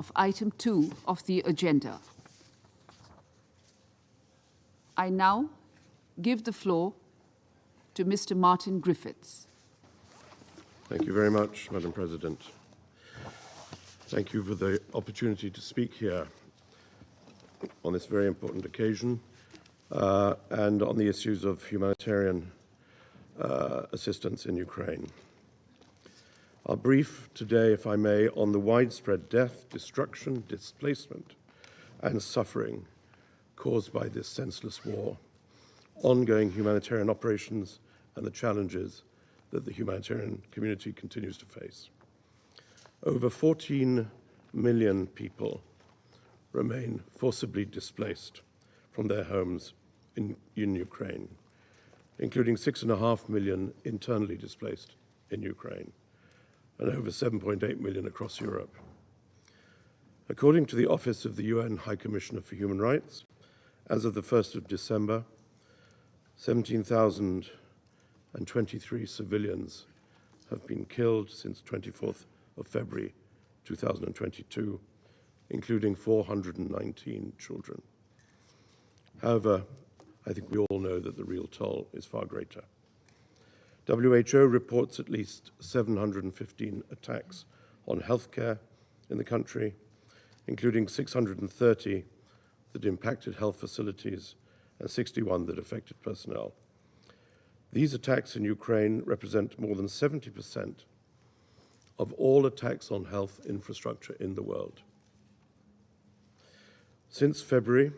of item 2 of the agenda. I now give the floor to Mr. Martin Griffiths. Thank you very much, Madam President. Thank you for the opportunity to speak here on this very important occasion and on the issues of humanitarian assistance in Ukraine. I'll brief today, if I may, on the widespread death, destruction, displacement, and suffering caused by this senseless war, ongoing humanitarian operations, and the challenges that the humanitarian community continues to face. Over 14 million people remain forcibly displaced from their homes in Ukraine, including 6.5 million internally displaced in Ukraine, and over 7.8 million across Europe. According to the Office of the UN High Commissioner for Human Rights, as of the 1st of December, 17,023 civilians have been killed since 24th of February 2022, including 419 children. However, I think we all know that the real toll is far greater. WHO reports at least 715 attacks on healthcare in the country, including 630 that impacted health facilities and 61 that affected personnel. These attacks in Ukraine represent more than 70% of all attacks on health infrastructure in the world. Since February,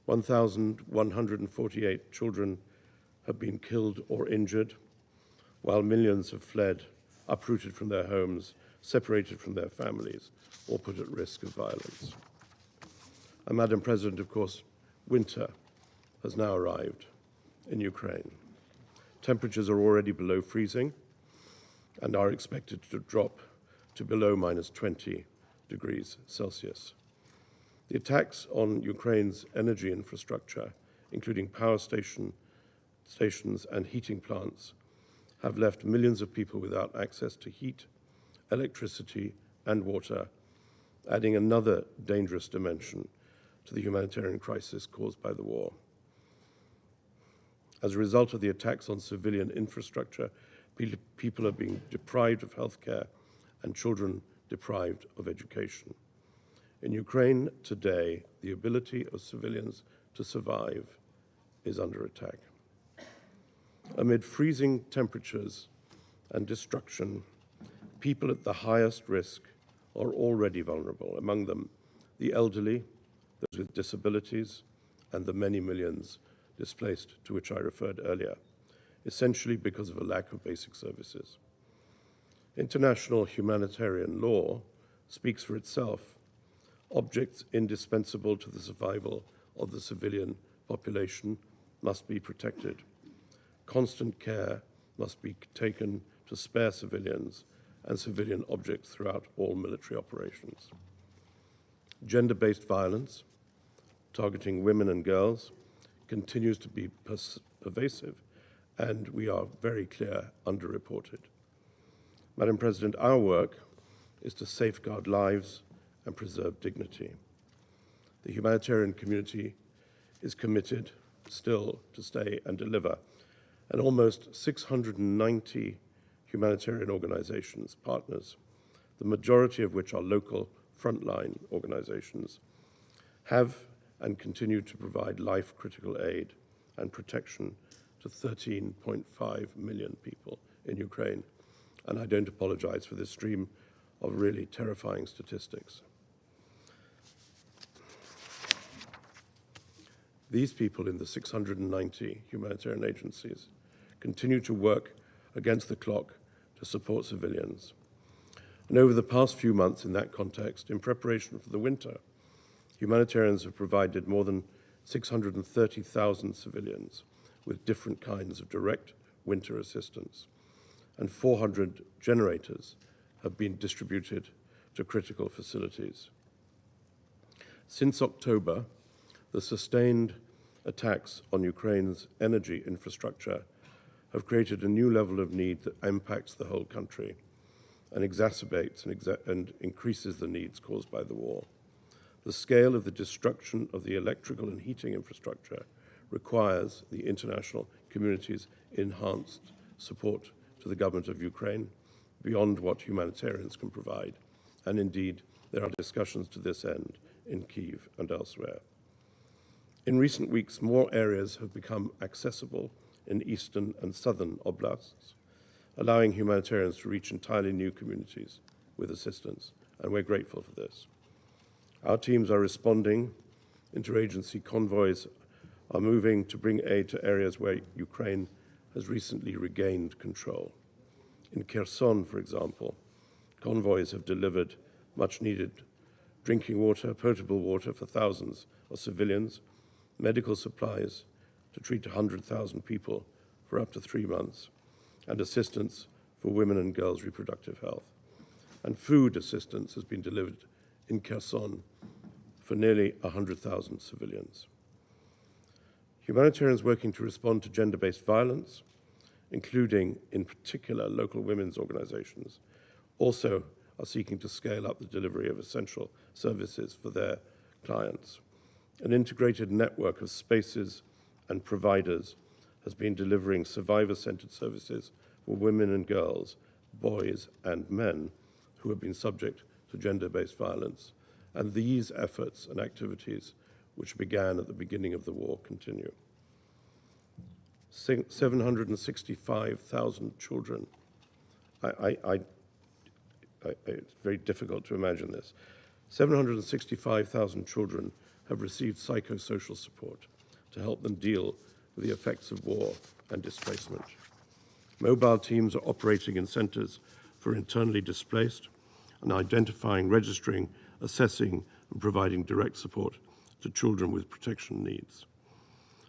1,148 children have been killed or injured, while millions have fled, uprooted from their homes, separated from their families, or put at risk of violence. And Madam President, of course, winter has now arrived in Ukraine. Temperatures are already below freezing and are expected to drop to below -20 degrees Celsius. The attacks on Ukraine's energy infrastructure, including power stations and heating plants, have left millions of people without access to heat, electricity, and water, adding another dangerous dimension to the humanitarian crisis caused by the war. As a result of the attacks on civilian infrastructure, people are being deprived of healthcare and children deprived of education. In Ukraine today, the ability of civilians to survive is under attack. Amid freezing temperatures and destruction, people at the highest risk are already vulnerable, among them the elderly, those with disabilities, and the many millions displaced to which I referred earlier, essentially because of a lack of basic services. International humanitarian law speaks for itself. Objects indispensable to the survival of the civilian population must be protected. Constant care must be taken to spare civilians and civilian objects throughout all military operations. Gender-based violence, targeting women and girls, continues to be pervasive, and we are very clear underreported. Madam President, our work is to safeguard lives and preserve dignity. The humanitarian community is committed still to stay and deliver, and almost 690 humanitarian organizations, partners, the majority of which are local frontline organizations, have and continue to provide life-critical aid and protection to 13.5 million people in Ukraine. And I don't apologize for this stream of really terrifying statistics. These people in the 690 humanitarian agencies continue to work against the clock to support civilians. And over the past few months in that context, in preparation for the winter, humanitarians have provided more than 630,000 civilians with different kinds of direct winter assistance, and 400 generators have been distributed to critical facilities. Since October, the sustained attacks on Ukraine's energy infrastructure have created a new level of need that impacts the whole country and exacerbates and increases the needs caused by the war. The scale of the destruction of the electrical and heating infrastructure requires the international community's enhanced support to the government of Ukraine beyond what humanitarians can provide. And indeed, there are discussions to this end in Kyiv and elsewhere. In recent weeks, more areas have become accessible in eastern and southern oblasts, allowing humanitarians to reach entirely new communities with assistance, and we're grateful for this. Our teams are responding. Interagency convoys are moving to bring aid to areas where Ukraine has recently regained control. In Kherson, for example, convoys have delivered much-needed drinking water, potable water for thousands of civilians, medical supplies to treat 100,000 people for up to 3 months, and assistance for women and girls' reproductive health. And food assistance has been delivered in Kherson for nearly 100,000 civilians. Humanitarians working to respond to gender-based violence, including in particular local women's organizations, also are seeking to scale up the delivery of essential services for their clients. An integrated network of spaces and providers has been delivering survivor-centered services for women and girls, boys and men who have been subject to gender-based violence. And these efforts and activities, which began at the beginning of the war, continue. 765,000 children. It's very difficult to imagine this. 765,000 children have received psychosocial support to help them deal with the effects of war and displacement. Mobile teams are operating in centers for internally displaced and identifying, registering, assessing, and providing direct support to children with protection needs.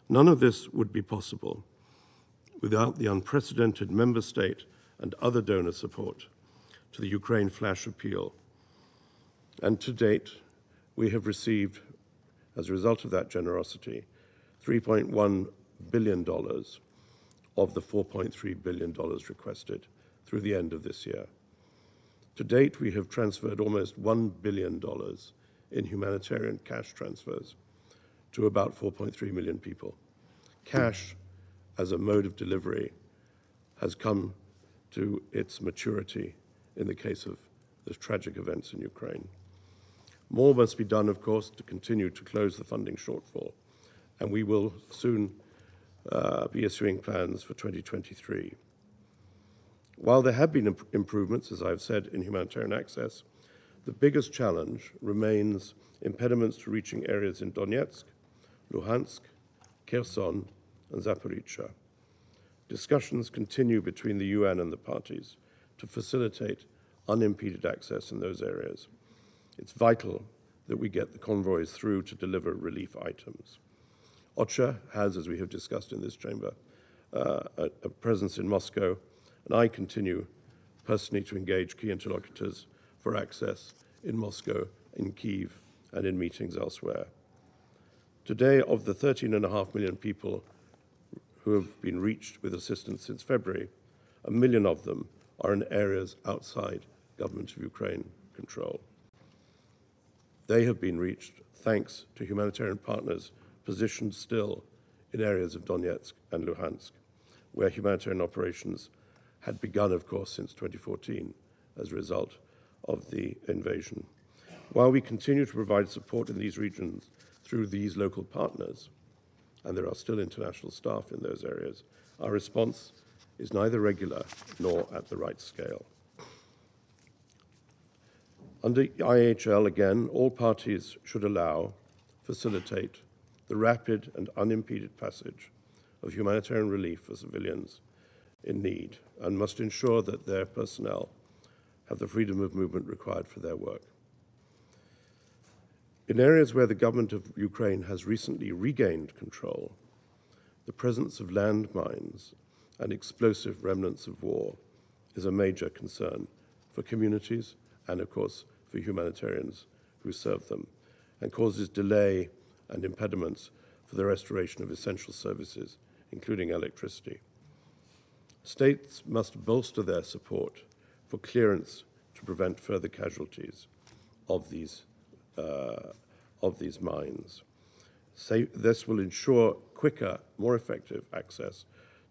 None of this would be possible without the unprecedented member state and other donor support to the Ukraine Flash Appeal. And to date, we have received, as a result of that generosity, $3.1 billion of the $4.3 billion requested through the end of this year. To date, we have transferred almost $1 billion in humanitarian cash transfers to about 4.3 million people. Cash as a mode of delivery has come to its maturity in the case of the tragic events in Ukraine. More must be done, of course, to continue to close the funding shortfall, and we will soon be issuing plans for 2023. While there have been improvements, as I've said, in humanitarian access, the biggest challenge remains impediments to reaching areas in Donetsk, Luhansk, Kherson, and Zaporizhzhia. Discussions continue between the UN and the parties to facilitate unimpeded access in those areas. It's vital that we get the convoys through to deliver relief items. OCHA has, as we have discussed in this chamber, a presence in Moscow, and I continue personally to engage key interlocutors for access in Moscow, in Kyiv, and in meetings elsewhere. Today, of the 13.5 million people who have been reached with assistance since February, 1 million of them are in areas outside government of Ukraine control. They have been reached thanks to humanitarian partners positioned still in areas of Donetsk and Luhansk, where humanitarian operations had begun, of course, since 2014 as a result of the invasion. While we continue to provide support in these regions through these local partners, and there are still international staff in those areas, our response is neither regular nor at the right scale. Under IHL, again, all parties should allow, facilitate the rapid and unimpeded passage of humanitarian relief for civilians in need, and must ensure that their personnel have the freedom of movement required for their work. In areas where the government of Ukraine has recently regained control, the presence of landmines and explosive remnants of war is a major concern for communities and, of course, for humanitarians who serve them, and causes delay and impediments for the restoration of essential services, including electricity. States must bolster their support for clearance to prevent further casualties of these mines. This will ensure quicker, more effective access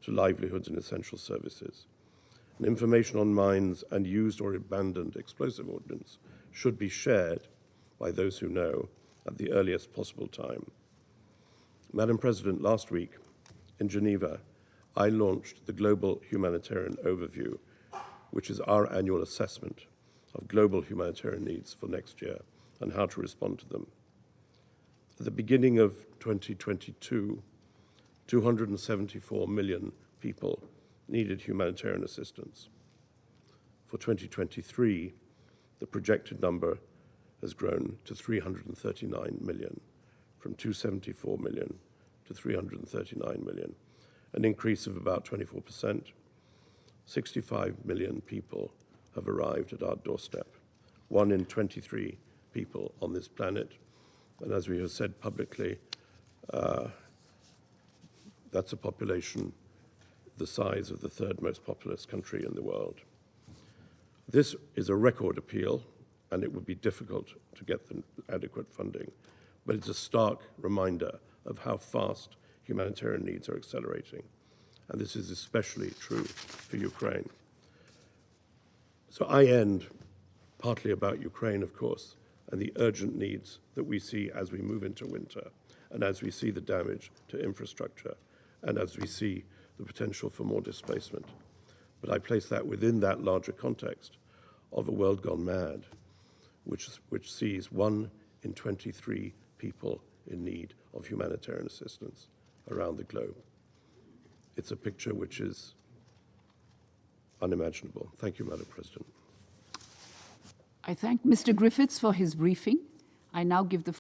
to livelihoods and essential services. And information on mines and used or abandoned explosive ordnance should be shared by those who know at the earliest possible time. Madam President, last week in Geneva, I launched the Global Humanitarian Overview, which is our annual assessment of global humanitarian needs for next year and how to respond to them. At the beginning of 2022, 274 million people needed humanitarian assistance. For 2023, the projected number has grown to 339 million, from 274 million to 339 million, an increase of about 24%. 65 million people have arrived at our doorstep, 1 in 23 people on this planet. And as we have said publicly, that's a population the size of the third most populous country in the world. This is a record appeal, and it would be difficult to get the adequate funding, but it's a stark reminder of how fast humanitarian needs are accelerating. And this is especially true for Ukraine. So I end partly about Ukraine, of course, and the urgent needs that we see as we move into winter, and as we see the damage to infrastructure, and as we see the potential for more displacement. But I place that within that larger context of a world gone mad, which sees 1 in 23 people in need of humanitarian assistance around the globe. It's a picture which is unimaginable. Thank you, Madam President. I thank Mr. Griffiths for his briefing. I now give the